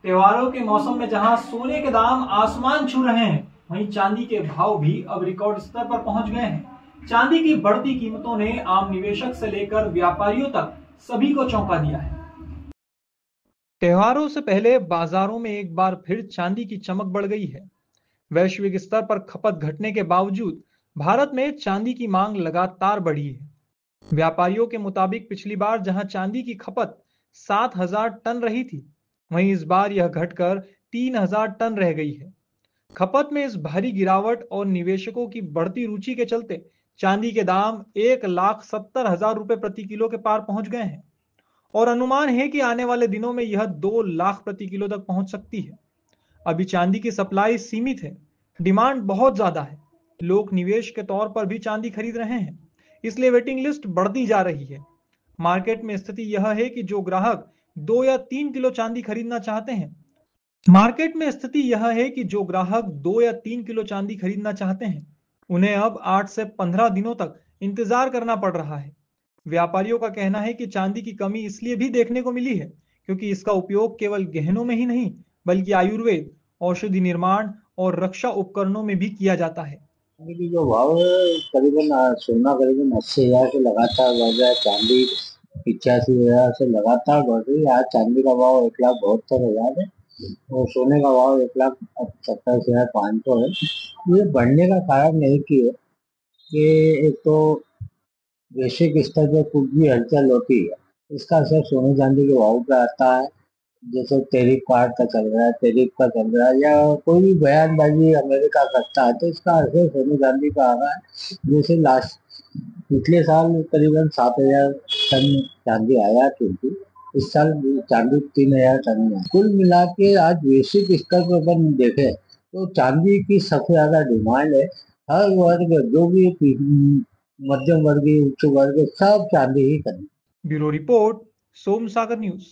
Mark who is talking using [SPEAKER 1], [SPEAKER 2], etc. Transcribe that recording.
[SPEAKER 1] त्योहारों के मौसम में जहां सोने के दाम आसमान छू रहे हैं, वहीं चांदी के भाव भी अब रिकॉर्ड स्तर पर पहुंच गए हैं। चांदी की बढ़ती कीमतों ने आम निवेशक से लेकर व्यापारियों तक सभी को चौंका दिया है। त्योहारों से पहले बाजारों में एक बार फिर चांदी की चमक बढ़ गई है। वैश्विक स्तर पर खपत घटने के बावजूद भारत में चांदी की मांग लगातार बढ़ी है। व्यापारियों के मुताबिक पिछली बार जहां चांदी की खपत 7,000 टन रही थी, वहीं इस बार यह घटकर 3,000 टन रह गई है। खपत में इस भारी गिरावट और निवेशकों की बढ़ती रुचि के चलते चांदी के दाम 1,70,000 रुपए प्रति किलो के पार पहुंच गए हैं और अनुमान है कि आने वाले दिनों में यह 2 लाख प्रति किलो तक पहुंच सकती है। अभी चांदी की सप्लाई सीमित है, डिमांड बहुत ज्यादा है। लोग निवेश के तौर पर भी चांदी खरीद रहे हैं, इसलिए वेटिंग लिस्ट बढ़ती जा रही है। मार्केट में स्थिति यह है कि जो ग्राहक 2 या 3 किलो चांदी खरीदना चाहते हैं मार्केट में स्थिति यह है कि जो ग्राहक 2 या 3 किलो चांदी खरीदना चाहते हैं, उन्हें अब 8 से 15 दिनों तक इंतजार करना पड़ रहा है। व्यापारियों का कहना है कि चांदी की कमी इसलिए भी देखने को मिली है क्योंकि इसका उपयोग केवल गहनों में ही नहीं, बल्कि आयुर्वेद, औषधि निर्माण और रक्षा उपकरणों में भी किया जाता है।
[SPEAKER 2] चांदी की जो भाव है करीबन सोना करीबन 80,000 से लगातार बढ़ रहा है। चांदी 85,000 से लगातार बढ़ रही है। आज चांदी का भाव 1,72,000 है और सोने का भाव 1,27,500 है। ये बढ़ने का कारण एक ही है कि एक तो वैश्विक स्तर पर कुछ भी हलचल होती है, इसका असर सोने चांदी के भाव पे आता है। जैसे टैरिफ पार्ट का चल रहा है, टैरिफ का चल रहा है, या कोई भी बयानबाजी अमेरिका करता है तो इसका असर सोने चांदी का आ रहा है। जैसे लास्ट पिछले साल करीबन 7,000 टन चांदी आया क्योंकि इस साल चांदी 3,000 टन है। कुल मिला के आज वैश्विक स्तर पर अपन देखें तो चांदी की सबसे ज्यादा डिमांड है। हर वर्ग जो भी मध्यम वर्गीय, उच्च वर्ग सब चांदी ही खरीदते।
[SPEAKER 1] ब्यूरो रिपोर्ट, सोम सागर न्यूज।